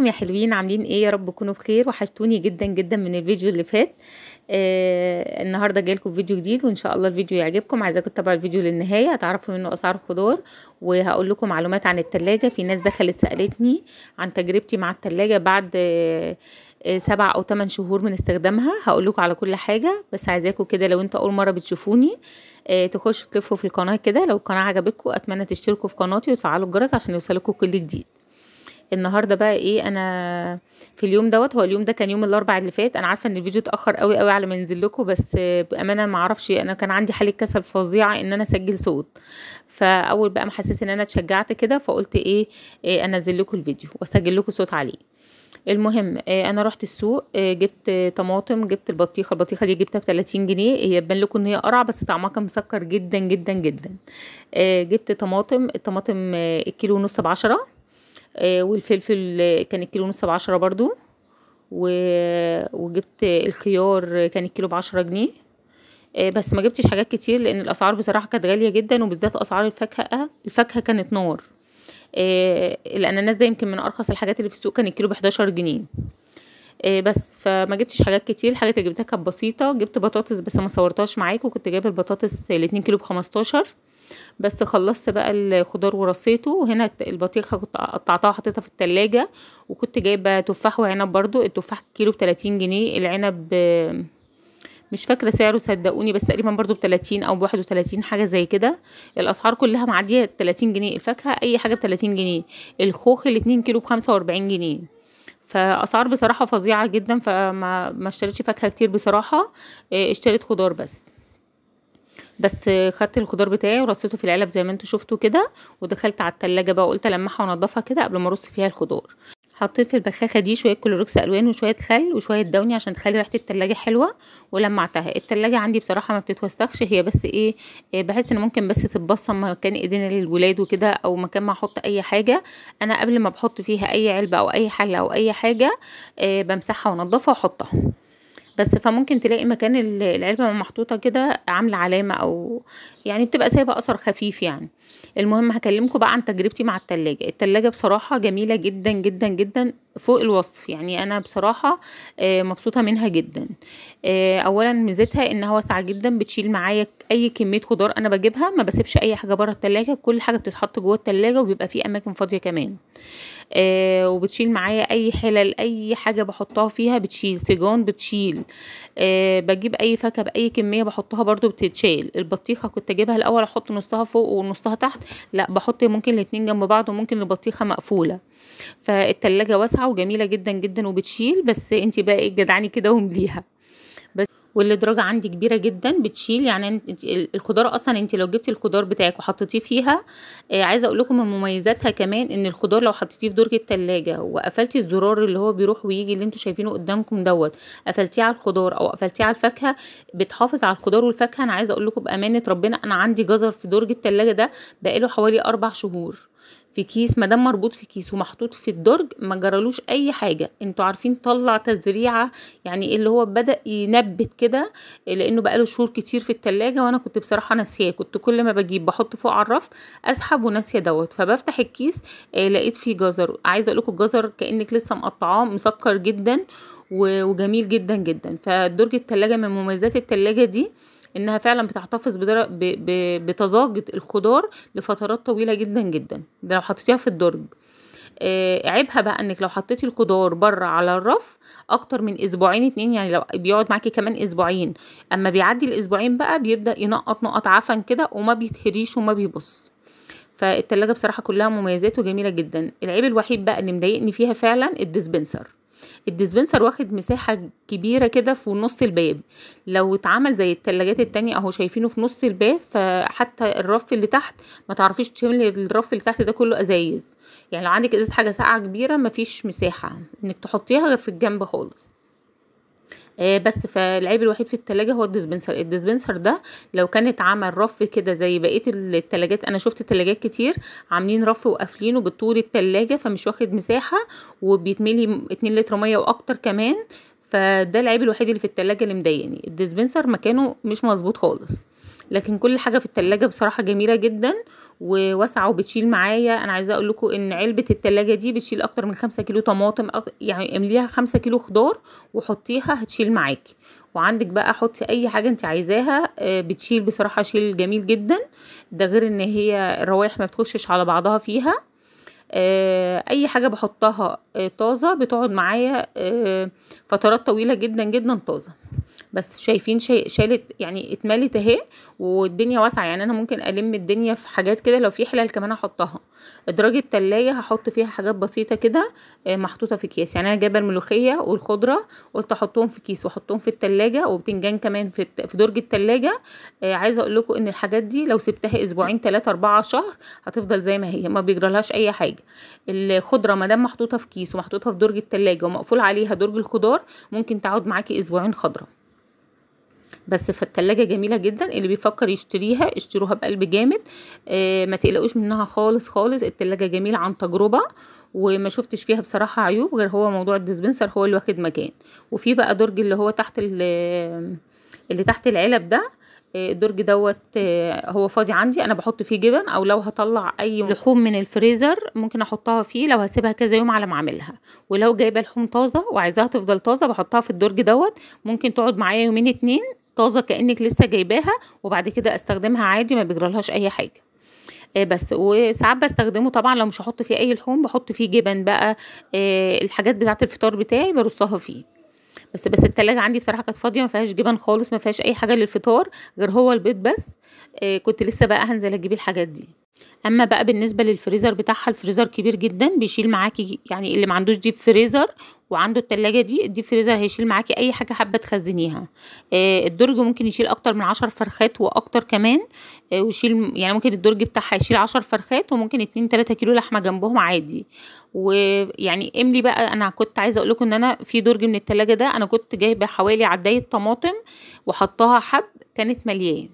ازيكم يا حلوين؟ عاملين ايه؟ يا رب تكونوا بخير. وحشتوني جدا جدا من الفيديو اللي فات. النهارده جايلكم فيديو جديد وان شاء الله الفيديو يعجبكم. عايزاكم تتابعوا الفيديو للنهايه، هتعرفوا منه اسعار الخضار، وهقول لكم معلومات عن التلاجة. في ناس دخلت سالتني عن تجربتي مع التلاجة بعد 7 أو 8 شهور من استخدامها. هقول لكم على كل حاجه، بس عايزاكم كده لو انتوا اول مره بتشوفوني تخشوا تلفوا في القناه كده. لو القناه عجبتكم اتمنى تشتركوا في قناتي وتفعلوا الجرس عشان يوصلكم كل جديد. النهارده بقى ايه، انا في اليوم دوت، هو اليوم ده كان يوم الاربعاء اللي فات. انا عارفه ان الفيديو اتاخر قوي قوي على ما ينزل لكم، بس بامانه ما اعرفش، انا كان عندي حاله كسل فظيعه ان انا اسجل صوت. فاول بقى ما حسيت ان انا اتشجعت كده فقلت إيه انزل لكم الفيديو واسجل لكم صوت عليه. المهم انا رحت السوق، جبت طماطم، جبت البطيخه دي جبتها ب30 جنيه. هي تبان لكم ان هي قرع بس طعمها كان مسكر جدا جدا جدا. جبت الطماطم الكيلو ونص ب10. والفلفل كان الكيلو ونص ب10 برضو. وجبت الخيار كان الكيلو ب10 جنيه. بس ما جبتش حاجات كتير لان الاسعار بصراحه كانت غاليه جدا، وبالذات اسعار الفاكهه كانت نار. الاناناس ده يمكن من ارخص الحاجات اللي في السوق، كان الكيلو ب11 جنيه. بس فما جبتش حاجات كتير. الحاجات اللي جبتها كانت بسيطه. جبت بطاطس بس ما صورتهاش معاكم، كنت جايبه البطاطس ال2 كيلو ب15. بس خلصت بقى الخضار ورصيته. وهنا البطيخه كنت قطعتها وحطيتها في التلاجة. وكنت جايبه تفاح وعنب برضو. التفاح كيلو ب30 جنيه. العنب مش فاكره سعره صدقوني، بس تقريبا برضو ب30 او ب31 حاجه زي كده. الاسعار كلها معديه 30 جنيه. الفاكهه اي حاجه ب30 جنيه. الخوخ ال2 كيلو ب45 جنيه. فاسعار بصراحه فظيعه جدا. فما اشتريتش فاكهه كتير بصراحه. اشتريت خضار بس خدت الخضار بتاعي ورصيته في العلب زي ما انتوا شفتوا كده. ودخلت على التلاجة بقى وقلت المعها وانضفها كده قبل ما ارص فيها الخضار. حطيت في البخاخه دي شويه كلوركس الوان وشويه خل وشويه دوني عشان تخلي ريحه التلاجة حلوه. ولمعتها. التلاجة عندي بصراحه ما بتتوسخش، هي بس بحس ان ممكن بس تتبصم مكان ايدين الولاد وكده، او مكان ما احط اي حاجه. انا قبل ما بحط فيها اي علبه او اي حله او اي حاجه بمسحها وانضفها واحطها. بس فممكن تلاقي مكان العلبة محطوطة كده عاملة علامة، او يعني بتبقى سايبة اثر خفيف يعني. المهم هكلمكم بقى عن تجربتي مع التلاجة بصراحة جميلة جدا جدا جدا فوق الوصف. يعني انا بصراحة مبسوطة منها جدا. اولا ميزتها انها واسعة جدا، بتشيل معايا اي كمية خضار انا بجيبها. ما بسيبش اي حاجة بره التلاجة، كل حاجة بتتحط جوه التلاجة، وبيبقى في اماكن فاضية كمان. وبتشيل معايا اي حلل، اي حاجه بحطها فيها بتشيل. سيجان بتشيل. بجيب اي فاكهه باي كميه بحطها برضو بتتشال. البطيخه كنت اجيبها الاول احط نصها فوق ونصها تحت، لا بحط ممكن الاتنين جنب بعض، وممكن البطيخه مقفوله. فالتلاجة واسعه وجميله جدا جدا وبتشيل. بس انتي بقى جدعاني كده ومليها. والادراجه عندي كبيره جدا بتشيل. يعني الخضار اصلا انت لو جبتي الخضار بتاعك وحطيتيه فيها، عايزه اقول لكم من مميزاتها كمان ان الخضار لو حطيتيه في درج التلاجة وقفلتي الزرار اللي هو بيروح ويجي اللي انتوا شايفينه قدامكم دوت، قفلتيه على الخضار او قفلتيه على الفاكهه، بتحافظ على الخضار والفاكهه. انا عايزه اقول لكم بامانه ربنا، انا عندي جزر في درج التلاجة ده بقاله حوالي 4 شهور في كيس، مادام مربوط في كيس ومحطوط في الدرج ما جرالوش اي حاجه. انتوا عارفين طلع تزريعه يعني اللي هو بدأ ينبت كده، لانه بقاله شهور كتير في التلاجة. وانا كنت بصراحه ناسياه، كنت كل ما بجيب بحط فوق على الرف اسحب وناسيه دوت. فبفتح الكيس لقيت فيه جزر. عايزه اقول لكم الجزر كانك لسه مقطعاه، مسكر جدا وجميل جدا جدا. فدرج التلاجة من مميزات التلاجة دي انها فعلا بتحتفظ بطازجة الخضار لفترات طويلة جدا جدا، ده لو حطيتيها في الدرج. عيبها بقى انك لو حطيتي الخضار بره على الرف اكتر من اسبوعين 2، يعني لو بيقعد معاكي كمان اسبوعين، اما بيعدي الاسبوعين بقى بيبدأ ينقط نقط عفن كده وما بيتهريش وما بيبص. فالتلاجة بصراحة كلها مميزات وجميلة جدا. العيب الوحيد بقى اللي مضايقني فيها فعلا الديسبنسر واخد مساحة كبيرة كده في نص الباب. لو اتعمل زي التلاجات التانية اهو شايفينه في نص الباب، فحتى الرف اللي تحت ما تعرفيش تملي الرف اللي تحت ده كله ازايز. يعني لو عندك ازازة حاجة ساقعة كبيرة مفيش مساحة انك تحطيها غير في الجنب خالص. بس فالعيب الوحيد في التلاجة هو الديسبنسر ده لو كان اتعمل رف كده زي بقية التلاجات. انا شفت التلاجات كتير عاملين رف وقافلينه بالطول التلاجة، فمش واخد مساحة وبيتملي 2 لتر مية واكتر كمان. فده العيب الوحيد اللي في التلاجة اللي مضايقني. الديسبنسر مكانه مش مظبوط خالص. لكن كل حاجه في التلاجة بصراحه جميله جدا وواسعه وبتشيل معايا. انا عايزه اقول لكم ان علبه التلاجة دي بتشيل اكتر من 5 كيلو طماطم، يعني امليها 5 كيلو خضار وحطيها هتشيل معاكي. وعندك بقى حطي اي حاجه انت عايزاها بتشيل بصراحه، شيل جميل جدا. ده غير ان هي الروايح ما بتخشش على بعضها فيها. اي حاجه بحطها طازه بتقعد معايا فترات طويله جدا جدا طازه. بس شايفين شالت يعني اتملت اهي، والدنيا واسعه. يعني انا ممكن الم الدنيا في حاجات كده، لو في حلال كمان احطها. ادراج التلاجة هحط فيها حاجات بسيطه كده محطوطه في اكياس. يعني انا جايبه الملوخيه والخضره قلت احطهم في كيس واحطهم في التلاجة، وبتنجان كمان في درج التلاجة. عايزه اقول لكم ان الحاجات دي لو سبتها اسبوعين 3 4 شهر هتفضل زي ما هي، ما بيجرالهاش اي حاجه. الخضره ما دام محطوطه في كيس ومحطوطه في درج التلاجة ومقفول عليها درج الخضار ممكن تقعد معاكي اسبوعين خضره. بس فالتلاجة جميلة جدا، اللي بيفكر يشتريها اشتروها بقلب جامد. ما تقلقوش منها خالص خالص. التلاجة جميلة عن تجربة، وما شفتش فيها بصراحة عيوب، غير هو موضوع الديسبنسر هو اللي واخد مكان. وفي بقى درج اللي هو تحت اللي تحت العلب ده. الدرج دوت هو فاضي عندي، انا بحط فيه جبن، او لو هطلع اي لحوم من الفريزر ممكن احطها فيه لو هسيبها كذا يوم على ما اعملها. ولو جايبه لحوم طازه وعايزاها تفضل طازه بحطها في الدرج دوت، ممكن تقعد معايا يومين 2 طازه كانك لسه جايباها، وبعد كده استخدمها عادي ما بيجرالهاش اي حاجه. بس وساعات بستخدمه طبعا لو مش هحط فيه اي لحوم بحط فيه جبن بقى. الحاجات بتاعه الفطار بتاعي برصها فيه. بس التلاجة عندي بصراحة كانت فاضية، ما فيهاش جبن خالص، ما فيهاش اي حاجة للفطار غير هو البيض بس. كنت لسه بقى هنزل اجيب الحاجات دي. اما بقى بالنسبه للفريزر بتاعها، الفريزر كبير جدا بيشيل معاكي. يعني اللي ما عندوش ديب فريزر وعنده التلاجة دي، الديب فريزر هيشيل معاكي اي حاجه حابه تخزنيها. الدرج ممكن يشيل اكتر من 10 فرخات واكتر كمان. ويشيل يعني ممكن الدرج بتاعها يشيل 10 فرخات وممكن 2-3 كيلو لحمه جنبهم عادي. ويعني املي بقى. انا كنت عايزه اقول لكم ان انا في درج من التلاجة ده انا كنت جايبه حوالي عدايه طماطم وحطها حب كانت ملياه.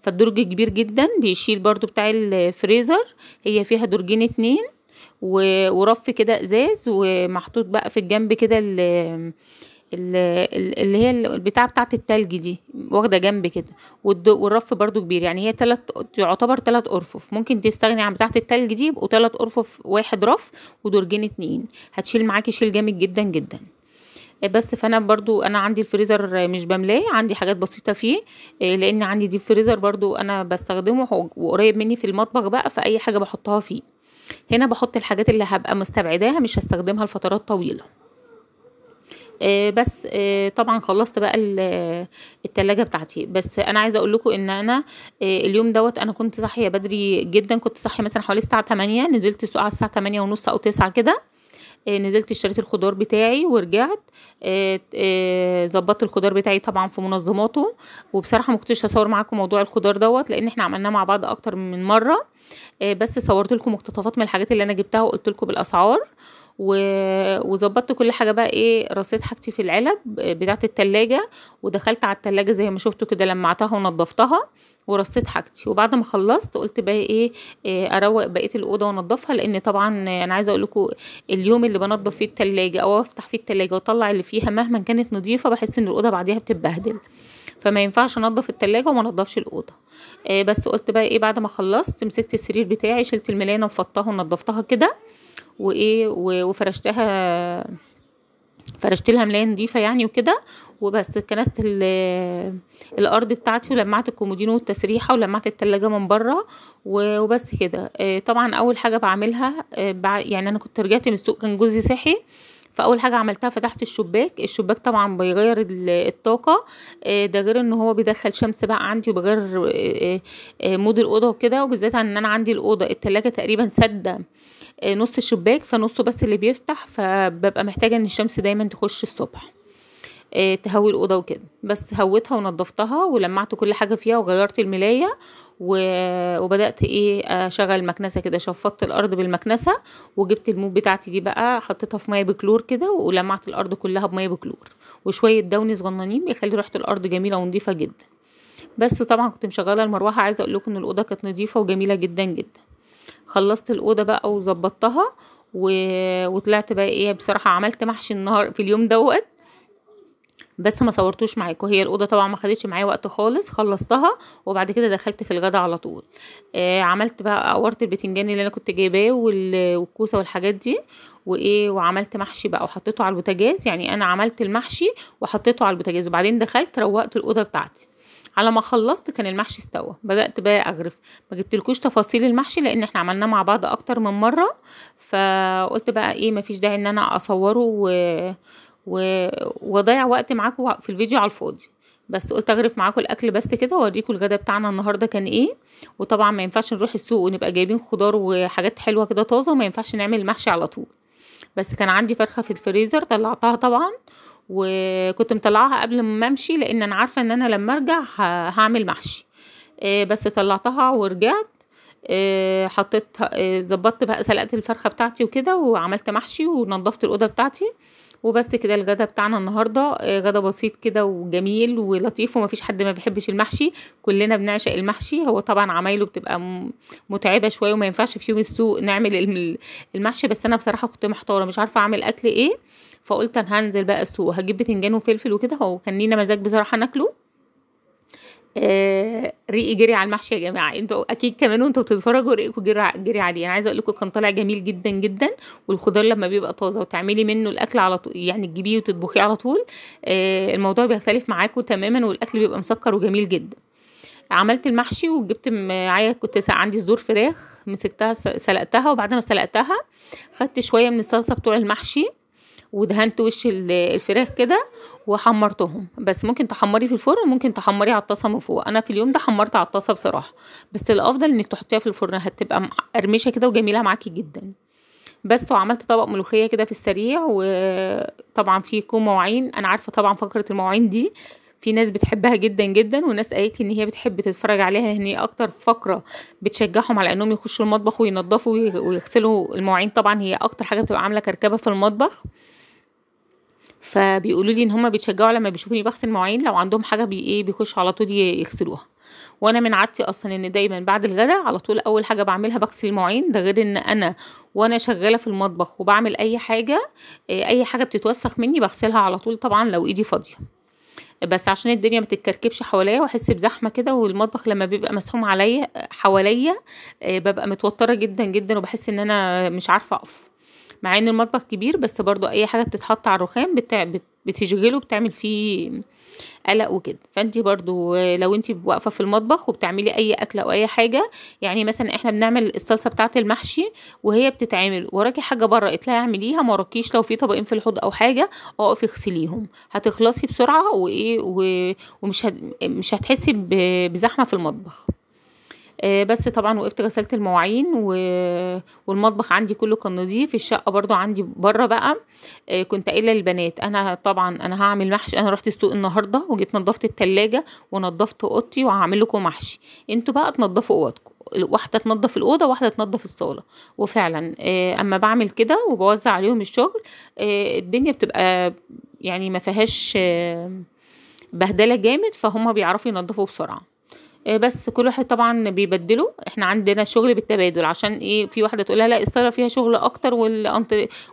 فالدرج كبير جدا بيشيل برضو بتاع الفريزر. هي فيها درجين 2 ورف كده ازاز، ومحطوط بقى في الجنب كده اللي هي البتاع بتاعت التلج دي واخده جنب كده. والرف برضو كبير، يعني هي يعتبر 3 ارفف. ممكن تستغني عن بتاعت التلج دي، يبقوا 3 ارفف واحد رف ودرجين 2. هتشيل معاكي شيل جامد جدا جدا. بس فانا برضو انا عندي الفريزر مش بملاه، عندي حاجات بسيطه فيه. لان عندي دي فريزر برضو انا بستخدمه وقريب مني في المطبخ بقى، فاي حاجه بحطها فيه. هنا بحط الحاجات اللي هبقى مستبعداها مش هستخدمها لفترات طويله. بس طبعا خلصت بقى التلاجة بتاعتي. بس انا عايزه اقول لكم ان انا اليوم دوت انا كنت صاحيه بدري جدا. كنت صاحيه مثلا حوالي الساعه 8، نزلت السوق على الساعه 8:30 او 9 كده. نزلت اشتريت الخضار بتاعي ورجعت. ظبطت الخضار بتاعي طبعا في منظماته. وبصراحه ما كنتش هصور معاكم موضوع الخضار دوت لان احنا عملناه مع بعض اكتر من مره. بس صورت لكم مقتطفات من الحاجات اللي انا جبتها وقلت لكم بالاسعار. وظبطت كل حاجه بقى رصيت حاجتي في العلب بتاعه التلاجة، ودخلت على التلاجة زي ما شفتوا كده لمعتها ونضفتها ورصيت حاجتي. وبعد ما خلصت قلت بقى اروق بقيه الاوضه وانضفها، لان طبعا انا عايزه اقول لكم اليوم اللي بنضف فيه التلاجة او افتح فيه التلاجة واطلع اللي فيها مهما كانت نظيفه بحس ان الاوضه بعديها بتتبهدل. فما ينفعش انضف التلاجة وما انضفش الاوضه. بس قلت بقى بعد ما خلصت مسكت السرير بتاعي، شلت الملايه وفضتها ونضفتها كده وفرشتها. فرشت لها ملايه نظيفه يعني وكده. وبس كنست الارض بتاعتي ولمعت الكومودينو والتسريحه ولمعت التلاجة من بره وبس كده. طبعا اول حاجه بعملها يعني انا كنت رجعت من السوق كان جوزي صحي. فاول حاجه عملتها فتحت الشباك طبعا بيغير الطاقه. ده غير ان هو بيدخل شمس بقى عندي وبيغير مود الاوضه وكده. وبالذات ان انا عندي الاوضه التلاجة تقريبا سده نص الشباك، فنصه بس اللي بيفتح، فببقى محتاجه ان الشمس دايما تخش الصبح تهوي الاوضه وكده. بس هويتها ونضفتها ولمعت كل حاجه فيها وغيرت الملايه وبدات اشغل المكنسه كده. شفطت الارض بالمكنسه وجبت الموب بتاعتي دي بقى حطيتها في ميه بكلور كده ولمعت الارض كلها بميه بكلور وشويه دوني صغننين بيخلي ريحه الارض جميله ونظيفه جدا. بس طبعا كنت مشغله المروحه. عايزه اقول لكم ان الاوضه كانت نظيفه وجميله جدا جدا. خلصت الاوضه بقى وظبطتها وطلعت بقى بصراحه عملت محشي النهار في اليوم دوت. بس ما صورتوش معاكم. هي الاوضه طبعا ما خدتش معايا وقت خالص، خلصتها وبعد كده دخلت في الغدا على طول. عملت بقى قورت البتنجان اللي انا كنت جايباه والكوسه والحاجات دي وعملت محشي بقى وحطيته على البوتاجاز. يعني انا عملت المحشي وحطيته على البوتاجاز وبعدين دخلت روقت الاوضه بتاعتي. على ما خلصت كان المحشي استوى، بدأت بقى اغرف. ما جبتلكوش تفاصيل المحشي لان احنا عملناه مع بعض اكتر من مره، فقلت بقى مفيش داعي ان انا اصوره واضيع وقت معاكم في الفيديو على الفاضي. بس قلت اغرف معاكم الاكل بس كده واوريكم الغدا بتاعنا النهارده كان ايه. وطبعا ما ينفعش نروح السوق ونبقى جايبين خضار وحاجات حلوه كده طازه، وما ينفعش نعمل المحشي على طول. بس كان عندي فرخه في الفريزر طلعتها طبعا، وكنت مطلعاها قبل ما امشي لان انا عارفه ان انا لما ارجع هعمل محشي. بس طلعتها ورجعت. حطيت ظبطت بقى سلقت الفرخه بتاعتي وكده وعملت محشي ونضفت الاوضه بتاعتي. وبس كده الغدا بتاعنا النهارده غدا بسيط كده وجميل ولطيف، ومفيش حد ما بيحبش المحشي، كلنا بنعشق المحشي. هو طبعا عمايله بتبقى متعبه شويه وما ينفعش في يوم السوق نعمل المحشي، بس انا بصراحه كنت محتاره مش عارفه اعمل اكل ايه، فقلت انا هنزل بقى السوق هجيب بتنجان وفلفل وكده. هو كان لينا مزاج بصراحه ناكله. ريقي جري على المحشي يا جماعه، انتوا اكيد كمان وانتوا بتتفرجوا ريقكم جري عليه. انا عايزه اقول لكم كان طالع جميل جدا جدا. والخضار لما بيبقى طازه وتعملي منه الاكل على طول، يعني تجيبيه وتطبخيه على طول، الموضوع بيختلف معاكم تماما والاكل بيبقى مسكر وجميل جدا. عملت المحشي وجبت معايا كنت عندي صدور فراخ مسكتها سلقتها، وبعد ما سلقتها خدت شويه من الصلصه بتوع المحشي ودهنت وش الفراخ كده وحمرتهم. بس ممكن تحمري في الفرن وممكن تحمري على الطاسه من فوق. انا في اليوم ده حمرت على الطاسه بصراحه، بس الافضل انك تحطيها في الفرن هتبقى مقرمشه كده وجميله معاكي جدا. بس وعملت طبق ملوخيه كده في السريع، وطبعا في كوم مواعين. انا عارفه طبعا فقره المواعين دي في ناس بتحبها جدا جدا، وناس قالت لي ان هي بتحب تتفرج عليها، ان هي اكتر فقره بتشجعهم على انهم يخشوا المطبخ وينظفوا ويغسلوا المواعين. طبعا هي اكتر حاجه بتبقى عامله كركبه في المطبخ، فبيقولوا لي ان هم بيتشجعوا لما بيشوفوني بغسل مواعين، لو عندهم حاجه بيخشوا على طول يغسلوها. وانا من عادتي اصلا ان دايما بعد الغداء على طول اول حاجه بعملها بغسل المواعين. ده غير ان انا وانا شغاله في المطبخ وبعمل اي حاجه بتتوسخ مني بغسلها على طول طبعا لو ايدي فاضيه، بس عشان الدنيا ما تتكركبش حواليا واحس بزحمه كده. والمطبخ لما بيبقى مسحوم عليا حواليا ببقى متوتره جدا جدا وبحس ان انا مش عارفه اقف، مع ان المطبخ كبير بس برضو اي حاجه بتتحط على الرخام بتشغله بتعمل فيه قلق وكده. فانتي برضو لو انتي واقفه في المطبخ وبتعملي اي اكله او اي حاجه، يعني مثلا احنا بنعمل الصلصه بتاعه المحشي وهي بتتعمل وراكي حاجه بره اطلعي اعمليها، ما وراكيش لو في طبقين في الحوض او حاجه اقفي اغسليهم هتخلصي بسرعه ومش مش هتحسي بزحمه في المطبخ. بس طبعا وقفت غسلت المواعين والمطبخ عندي كله كان نظيف. الشقه برضو عندي بره بقى كنت قايله للبنات انا هعمل محشي. انا رحت السوق النهارده وجيت نظفت التلاجة ونظفت اوضتي وهعمل لكم محشي، انتوا بقى تنظفوا اوضتكم، واحده تنظف الاوضه واحده تنظف الصاله. وفعلا اما بعمل كده وبوزع عليهم الشغل الدنيا بتبقى يعني ما فيهاش بهدله جامد، فهم بيعرفوا ينظفوا بسرعه. بس كل واحد طبعا بيبدله. احنا عندنا الشغل بالتبادل عشان في واحده تقولها لا الصاله فيها شغل اكتر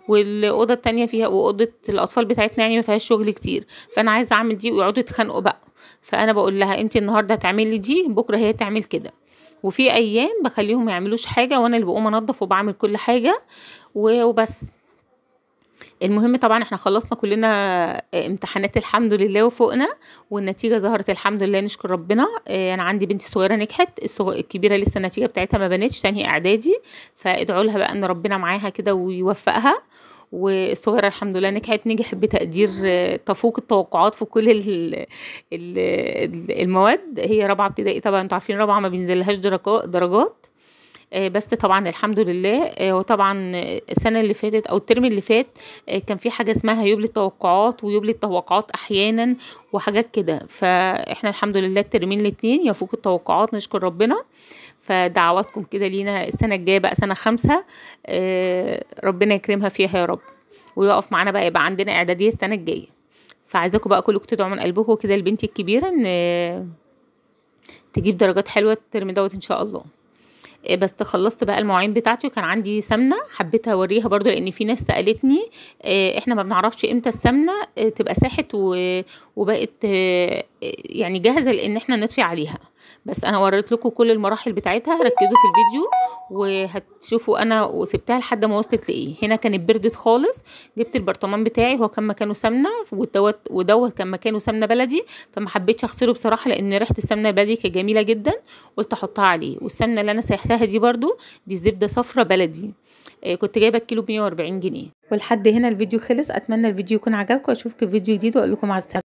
والاوضه التانية فيها واوضه الاطفال بتاعتنا يعني ما فيهاش شغل كتير، فانا عايزه اعمل دي ويقعدوا يتخانقوا بقى. فانا بقول لها انت النهارده هتعملي دي بكره هي تعمل كده، وفي ايام بخليهم ما يعملوش حاجه وانا اللي بقوم انضف وبعمل كل حاجه وبس. المهم طبعا احنا خلصنا كلنا امتحانات الحمد لله وفوقنا، والنتيجة ظهرت الحمد لله نشكر ربنا. انا عندي بنتي الصغيرة نجحت، الكبيرة لسه النتيجة بتاعتها ما بانتش، تانية اعدادي، فادعوا لها بقى ان ربنا معاها كده ويوفقها. والصغيرة الحمد لله نجحت بتقدير تفوق التوقعات في كل المواد. هي رابعة ابتدائي طبعا انتوا عارفين رابعة ما بينزلهاش درجات، بس طبعا الحمد لله. وطبعا السنه اللي فاتت او الترم اللي فات كان في حاجه اسمها يبلي التوقعات ويبلي التوقعات احيانا وحاجات كده، فاحنا الحمد لله الترمين الاثنين يفوق التوقعات نشكر ربنا. فدعواتكم كده لينا السنه الجايه بقى سنه 5 ربنا يكرمها فيها يا رب ويقف معانا بقى يبقى عندنا اعداديه السنه الجايه. فعايزاكم بقى كلكم تدعوا من قلبكم كده لبنتي الكبيره ان تجيب درجات حلوه الترم دوت ان شاء الله. بس خلصت بقى المواعين بتاعتي، وكان عندي سمنه حبيت اوريها برضو، لان في ناس سالتني احنا ما بنعرفش امتى السمنه تبقى ساحت وبقت يعني جاهزه لان احنا نطفي عليها. بس انا وريت لكم كل المراحل بتاعتها، ركزوا في الفيديو وهتشوفوا انا وسبتها لحد ما وصلت لايه. هنا كانت بردت خالص، جبت البرطمان بتاعي، هو كان مكانه سمنه ودوت كان مكانه سمنه بلدي، فما حبيتش اغسله بصراحه لان ريحه السمنه البلدي كانت جميله جدا، قلت احطها عليه. والسمنه اللي انا سيحتها دي برضو دي زبده صفرة بلدي، كنت جايبه الكيلو ب140 جنيه. ولحد هنا الفيديو خلص، اتمنى الفيديو يكون عجبكم، اشوفكم في فيديو جديد واقول لكم مع السلامه.